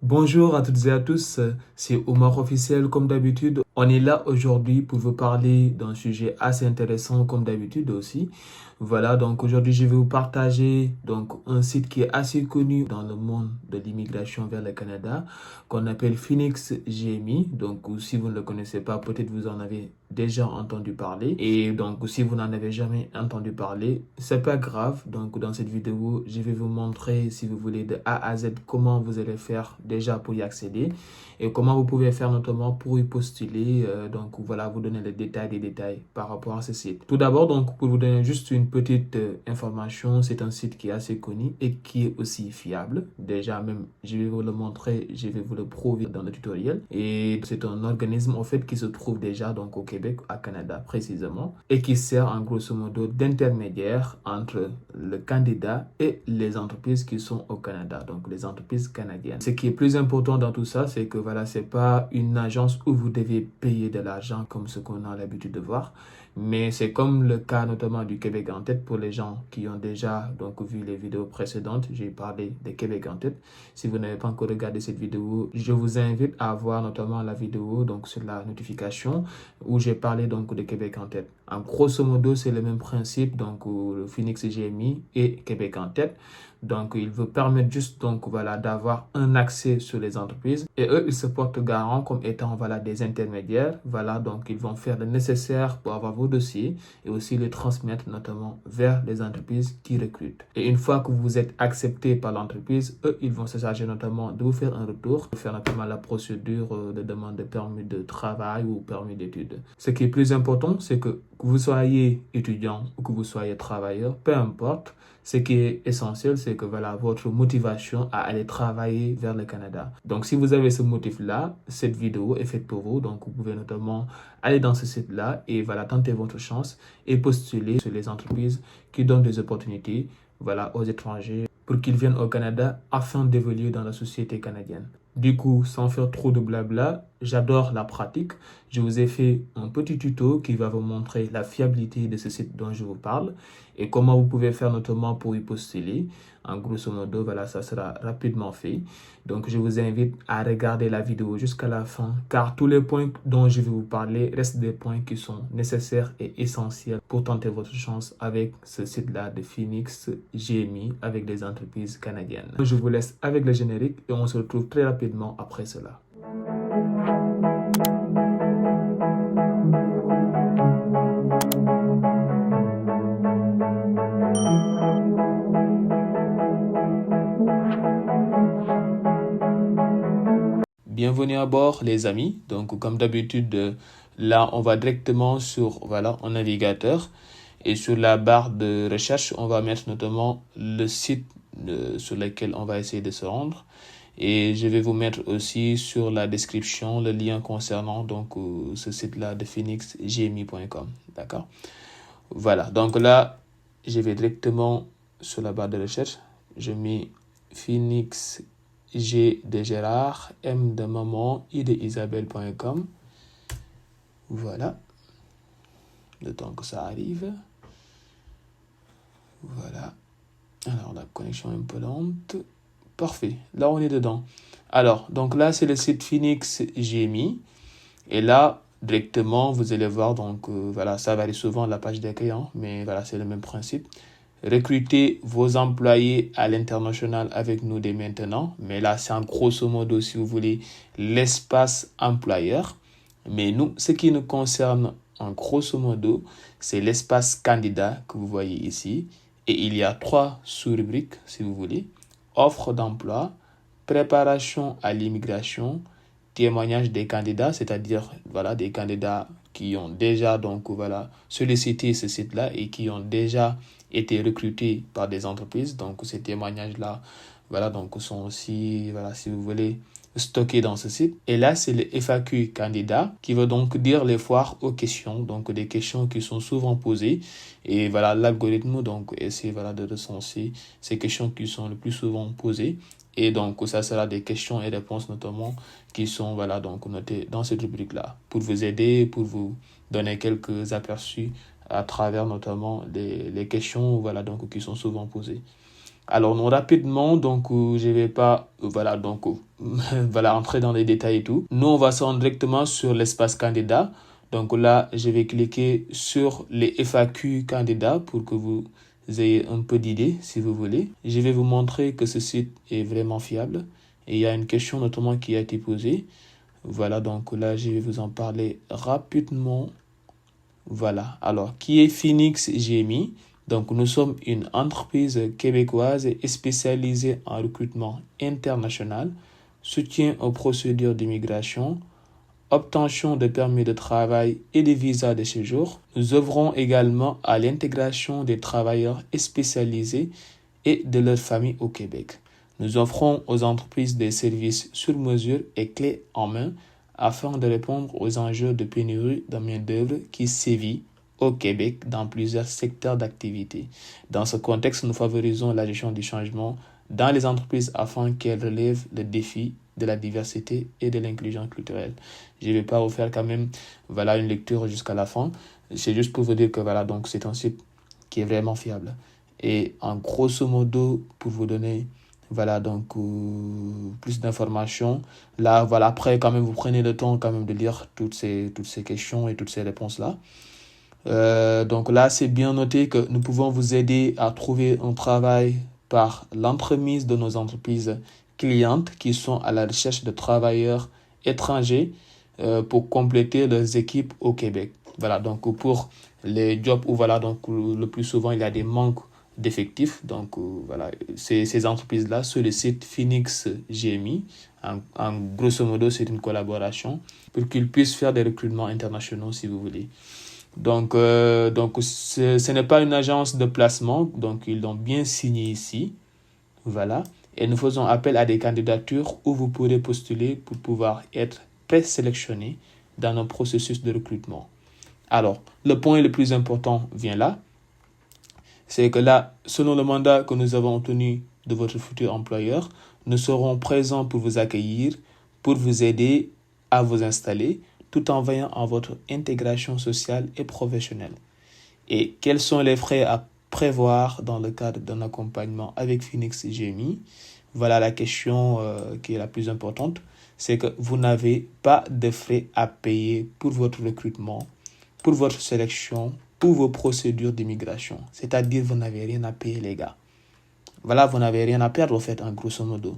Bonjour à toutes et à tous, c'est Omar Officiel comme d'habitude. On est là aujourd'hui pour vous parler d'un sujet assez intéressant comme d'habitude aussi. Voilà, donc aujourd'hui je vais vous partager donc un site qui est assez connu dans le monde de l'immigration vers le Canada qu'on appelle Phoenix GMI. Donc si vous ne le connaissez pas, peut-être vous en avez déjà entendu parler. Et donc si vous n'en avez jamais entendu parler, c'est pas grave. Donc dans cette vidéo, je vais vous montrer, si vous voulez, de A à Z comment vous allez faire déjà pour y accéder et comment vous pouvez faire notamment pour y postuler. Donc voilà, vous donner les détails des détails par rapport à ce site. Tout d'abord, donc pour vous donner juste une petite information, c'est un site qui est assez connu et qui est aussi fiable. Déjà même, je vais vous le montrer, je vais vous le prouver dans le tutoriel. Et c'est un organisme en fait qui se trouve déjà donc au Québec, à Canada précisément, et qui sert en grosso modo d'intermédiaire entre le candidat et les entreprises qui sont au Canada, donc les entreprises canadiennes. Ce qui est plus important dans tout ça, c'est que voilà, c'est pas une agence où vous devez payer de l'argent comme ce qu'on a l'habitude de voir, mais c'est comme le cas notamment du Québec en tête pour les gens qui ont déjà donc vu les vidéos précédentes. J'ai parlé de Québec en tête. Si vous n'avez pas encore regardé cette vidéo, je vous invite à voir notamment la vidéo donc sur la notification où j'ai parlé donc de Québec en tête. En grosso modo, c'est le même principe, donc le Phoenix GMI et Québec en tête. Donc, il veut permettre juste donc voilà d'avoir un accès sur les entreprises et eux, ils se portent garant comme étant voilà des intermédiaires. Voilà, donc ils vont faire le nécessaire pour avoir vos dossiers et aussi les transmettre notamment vers les entreprises qui recrutent. Et une fois que vous êtes accepté par l'entreprise, eux, ils vont se charger notamment de vous faire un retour, de faire notamment la procédure de demande de permis de travail ou permis d'études. Ce qui est plus important, c'est que vous soyez étudiant ou que vous soyez travailleur, peu importe, ce qui est essentiel, c'est que voilà, votre motivation à aller travailler vers le Canada. Donc, si vous avez ce motif-là, cette vidéo est faite pour vous. Donc, vous pouvez notamment aller dans ce site-là et voilà, tenter votre chance et postuler sur les entreprises qui donnent des opportunités voilà, aux étrangers pour qu'ils viennent au Canada afin d'évoluer dans la société canadienne. Du coup, sans faire trop de blabla, j'adore la pratique. Je vous ai fait un petit tuto qui va vous montrer la fiabilité de ce site dont je vous parle et comment vous pouvez faire notamment pour y postuler. En grosso modo, voilà, ça sera rapidement fait. Donc, je vous invite à regarder la vidéo jusqu'à la fin car tous les points dont je vais vous parler restent des points qui sont nécessaires et essentiels pour tenter votre chance avec ce site-là de Phoenix GMI avec des entreprises canadiennes. Je vous laisse avec le générique et on se retrouve très rapidement après cela. Bienvenue à bord les amis. Donc comme d'habitude, là on va directement sur voilà, un navigateur et sur la barre de recherche, on va mettre notamment le site sur lequel on va essayer de se rendre. Et je vais vous mettre aussi sur la description le lien concernant donc ce site-là de phoenixgmi.com. D'accord? Voilà. Donc là, je vais directement sur la barre de recherche. Je mets Phoenix G de Gérard, M de maman, I de Isabelle.com. Voilà. Le temps que ça arrive. Voilà. Alors, la connexion est un peu lente. Parfait. Là, on est dedans. Alors, donc là, c'est le site Phoenix GMI. Et là, directement, vous allez voir, donc voilà, ça varie souvent la page d'accueil, hein, mais voilà, c'est le même principe. Recrutez vos employés à l'international avec nous dès maintenant. Mais là, c'est en grosso modo, si vous voulez, l'espace employeur. Mais nous, ce qui nous concerne en grosso modo, c'est l'espace candidat que vous voyez ici. Et il y a 3 sous-rubriques, si vous voulez. Offre d'emploi, préparation à l'immigration, témoignage des candidats, c'est-à-dire voilà, des candidats qui ont déjà donc voilà, sollicité ce site-là et qui ont déjà été recrutés par des entreprises. Donc ces témoignages-là voilà, donc sont aussi, voilà, si vous voulez, stockés dans ce site. Et là, c'est le FAQ candidat qui veut donc dire les foires aux questions, donc des questions qui sont souvent posées. Et voilà, l'algorithme donc essaie voilà, de recenser ces questions qui sont le plus souvent posées. Et donc, ça sera des questions et réponses notamment qui sont voilà, donc notées dans cette rubrique-là pour vous aider, pour vous donner quelques aperçus à travers notamment les questions voilà, donc, qui sont souvent posées. Alors, non, rapidement, donc, je vais pas, voilà, donc, voilà, entrer dans les détails et tout. Nous, on va se rendre directement sur l'espace candidat. Donc là, je vais cliquer sur les FAQ candidats pour que vous ayez un peu d'idée, si vous voulez. Je vais vous montrer que ce site est vraiment fiable. Et il y a une question notamment qui a été posée. Voilà, donc là, je vais vous en parler rapidement. Voilà, alors, qui est Phoenix GMI? Donc, nous sommes une entreprise québécoise et spécialisée en recrutement international, soutien aux procédures d'immigration, obtention de permis de travail et de visas de séjour. Nous œuvrons également à l'intégration des travailleurs spécialisés et de leurs familles au Québec. Nous offrons aux entreprises des services sur mesure et clés en main afin de répondre aux enjeux de pénurie de main-d'œuvre qui sévit au Québec dans plusieurs secteurs d'activité. Dans ce contexte, nous favorisons la gestion du changement dans les entreprises afin qu'elles relèvent le défi de la diversité et de l'inclusion culturelle. Je ne vais pas vous faire quand même voilà, une lecture jusqu'à la fin. C'est juste pour vous dire que voilà, donc c'est un site qui est vraiment fiable. Et en grosso modo, pour vous donner voilà, donc plus d'informations, là, voilà, après, quand même, vous prenez le temps quand même de lire toutes ces questions et toutes ces réponses-là. Donc là, c'est bien noté que nous pouvons vous aider à trouver un travail par l'entremise de nos entreprises clientes qui sont à la recherche de travailleurs étrangers pour compléter leurs équipes au Québec. Voilà, donc pour les jobs où voilà, donc le plus souvent il y a des manques d'effectifs. Donc voilà, ces entreprises-là sur le site Phoenix GMI, en grosso modo, c'est une collaboration pour qu'ils puissent faire des recrutements internationaux si vous voulez. Donc ce n'est pas une agence de placement, donc ils l'ont bien signé ici. Voilà. Et nous faisons appel à des candidatures où vous pourrez postuler pour pouvoir être présélectionné dans nos processus de recrutement. Alors, le point le plus important vient là. C'est que là, selon le mandat que nous avons obtenu de votre futur employeur, nous serons présents pour vous accueillir, pour vous aider à vous installer, tout en veillant à votre intégration sociale et professionnelle. Et quels sont les frais à prévoir dans le cadre d'un accompagnement avec Phoenix GMI? Voilà la question qui est la plus importante. C'est que vous n'avez pas de frais à payer pour votre recrutement, pour votre sélection ou vos procédures d'immigration. C'est-à-dire vous n'avez rien à payer, les gars. Voilà, vous n'avez rien à perdre, en fait, en grosso modo.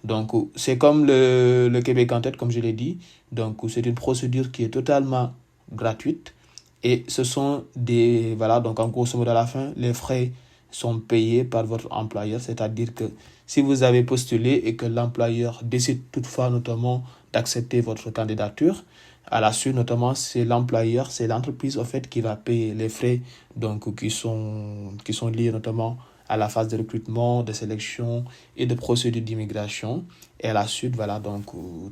Donc, c'est comme le Québec en tête, comme je l'ai dit. Donc, c'est une procédure qui est totalement gratuite. Et ce sont des... Voilà, donc en grosso modo, à la fin, les frais sont payés par votre employeur. C'est-à-dire que si vous avez postulé et que l'employeur décide toutefois, notamment, d'accepter votre candidature, à la suite, notamment, c'est l'employeur, c'est l'entreprise, en fait, qui va payer les frais donc, qui sont liés, notamment, à la phase de recrutement, de sélection et de procédure d'immigration. Et à la suite, voilà, donc,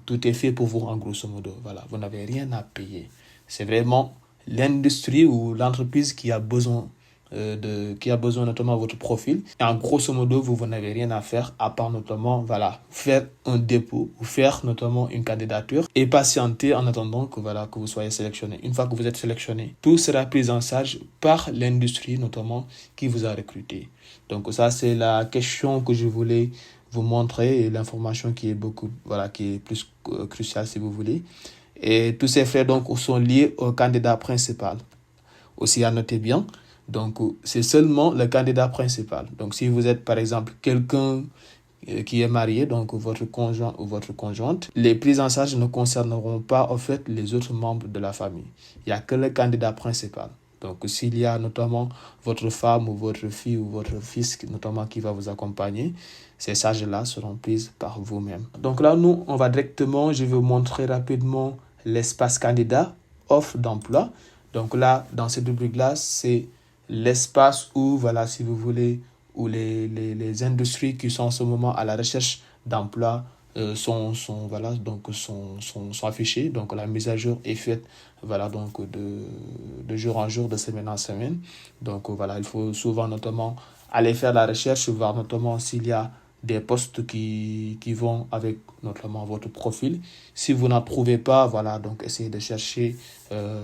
tout est fait pour vous, en grosso modo. Voilà, vous n'avez rien à payer. C'est vraiment l'industrie ou l'entreprise qui a besoin notamment de votre profil. Et en grosso modo, vous n'avez rien à faire à part notamment voilà, faire un dépôt ou faire notamment une candidature et patienter en attendant que vous soyez sélectionné. Une fois que vous êtes sélectionné, tout sera pris en charge par l'industrie notamment qui vous a recruté. Donc ça, c'est la question que je voulais vous montrer et l'information qui est plus cruciale si vous voulez. Et tous ces frais donc sont liés au candidat principal. Aussi à noter bien, donc c'est seulement le candidat principal. Donc si vous êtes par exemple quelqu'un qui est marié, donc votre conjoint ou votre conjointe, les prises en charge ne concerneront pas en fait les autres membres de la famille. Il n'y a que le candidat principal. Donc s'il y a notamment votre femme ou votre fille ou votre fils notamment qui va vous accompagner, ces charges-là seront prises par vous-même. Donc là, nous, on va directement, je vais vous montrer rapidement l'espace candidat, offre d'emploi. Donc là, dans cette rubrique-là, c'est l'espace où, voilà, si vous voulez, où les industries qui sont en ce moment à la recherche d'emploi sont affichées. Donc la mise à jour est faite voilà, donc de jour en jour, de semaine en semaine. Donc voilà, il faut souvent notamment aller faire la recherche, voir notamment s'il y a des postes qui vont avec notamment votre profil. Si vous n'en trouvez pas, voilà, donc essayez de chercher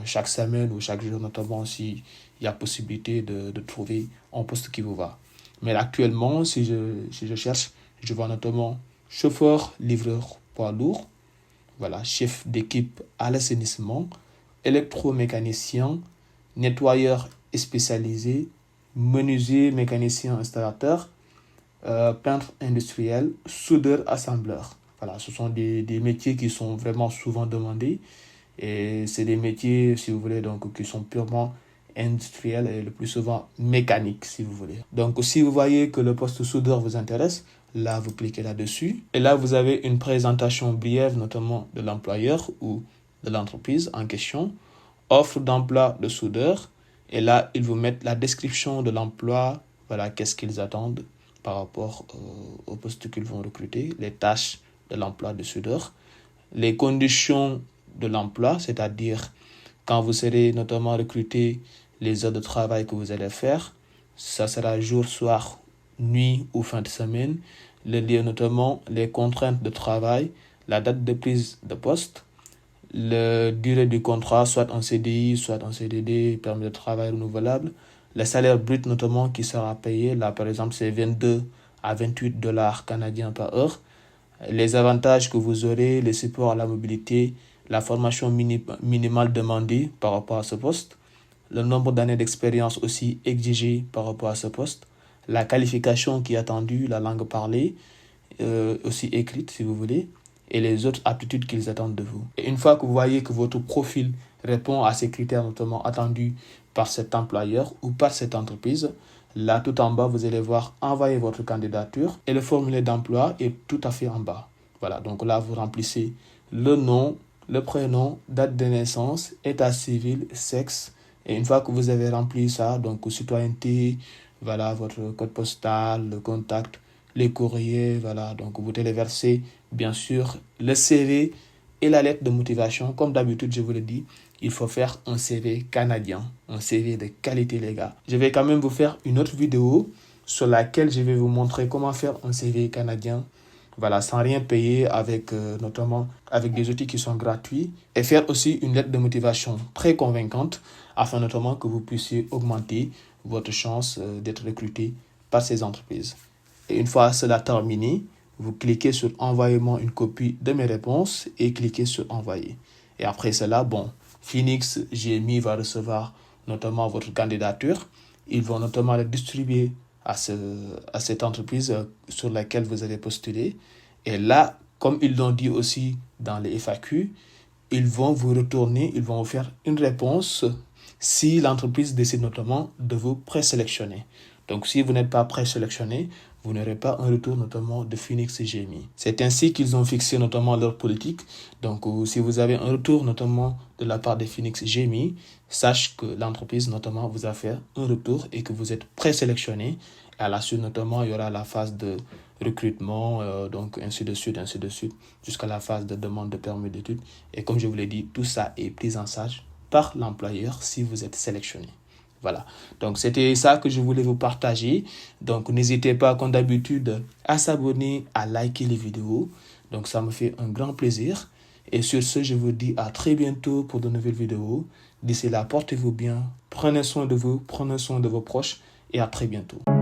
chaque semaine ou chaque jour, notamment s'il y a possibilité de trouver un poste qui vous va. Mais actuellement, si je cherche, je vois notamment chauffeur, livreur, poids lourd, voilà, chef d'équipe à l'assainissement, électromécanicien, nettoyeur spécialisé, menuisier, mécanicien installateur, peintre industriel, soudeur assembleur. Voilà, ce sont des métiers qui sont vraiment souvent demandés et c'est des métiers, si vous voulez, donc, qui sont purement industriels et le plus souvent mécaniques, si vous voulez. Donc, si vous voyez que le poste soudeur vous intéresse, là, vous cliquez là-dessus. Et là, vous avez une présentation briève, notamment de l'employeur ou de l'entreprise en question, offre d'emploi de soudeur. Et là, ils vous mettent la description de l'emploi, voilà, qu'est-ce qu'ils attendent par rapport au poste qu'ils vont recruter, les tâches de l'emploi de soudeur, les conditions de l'emploi, c'est-à-dire quand vous serez notamment recruté, les heures de travail que vous allez faire, ça sera jour, soir, nuit ou fin de semaine, le lieu notamment, les contraintes de travail, la date de prise de poste, la durée du contrat, soit en CDI, soit en CDD, permis de travail renouvelable, le salaire brut notamment qui sera payé, là par exemple c'est 22 à 28 dollars canadiens par heure, les avantages que vous aurez, les supports à la mobilité, la formation minimale demandée par rapport à ce poste, le nombre d'années d'expérience aussi exigé par rapport à ce poste, la qualification qui est attendue, la langue parlée, aussi écrite si vous voulez, et les autres aptitudes qu'ils attendent de vous. Et une fois que vous voyez que votre profil répond à ces critères notamment attendus par cet employeur ou par cette entreprise, là tout en bas, vous allez voir envoyer votre candidature et le formulaire d'emploi est tout à fait en bas. Voilà, donc là, vous remplissez le nom, le prénom, date de naissance, état civil, sexe. Et une fois que vous avez rempli ça, donc citoyenneté, voilà, votre code postal, le contact, les courriers, voilà, donc vous téléversez bien sûr le CV et la lettre de motivation. Comme d'habitude, je vous le dis, il faut faire un CV canadien, un CV de qualité, les gars. Je vais quand même vous faire une autre vidéo sur laquelle je vais vous montrer comment faire un CV canadien, voilà, sans rien payer, avec notamment avec des outils qui sont gratuits, et faire aussi une lettre de motivation très convaincante afin notamment que vous puissiez augmenter votre chance d'être recruté par ces entreprises. Et une fois cela terminé, vous cliquez sur envoyez-moi une copie de mes réponses et cliquez sur envoyer. Et après cela, bon, Phoenix GMI va recevoir notamment votre candidature. Ils vont notamment la distribuer à cette entreprise sur laquelle vous avez postulé. Et là, comme ils l'ont dit aussi dans les FAQ, ils vont vous retourner, ils vont vous faire une réponse si l'entreprise décide notamment de vous présélectionner. Donc, si vous n'êtes pas présélectionné, vous n'aurez pas un retour notamment de Phoenix GMI. C'est ainsi qu'ils ont fixé notamment leur politique. Donc, si vous avez un retour notamment de la part de Phoenix GMI, sache que l'entreprise notamment vous a fait un retour et que vous êtes présélectionné. À la suite notamment, il y aura la phase de recrutement, donc ainsi de suite, jusqu'à la phase de demande de permis d'études. Et comme je vous l'ai dit, tout ça est pris en charge par l'employeur si vous êtes sélectionné. Voilà, donc c'était ça que je voulais vous partager. Donc n'hésitez pas, comme d'habitude, à s'abonner, à liker les vidéos. Donc ça me fait un grand plaisir. Et sur ce, je vous dis à très bientôt pour de nouvelles vidéos. D'ici là, portez-vous bien, prenez soin de vous, prenez soin de vos proches et à très bientôt.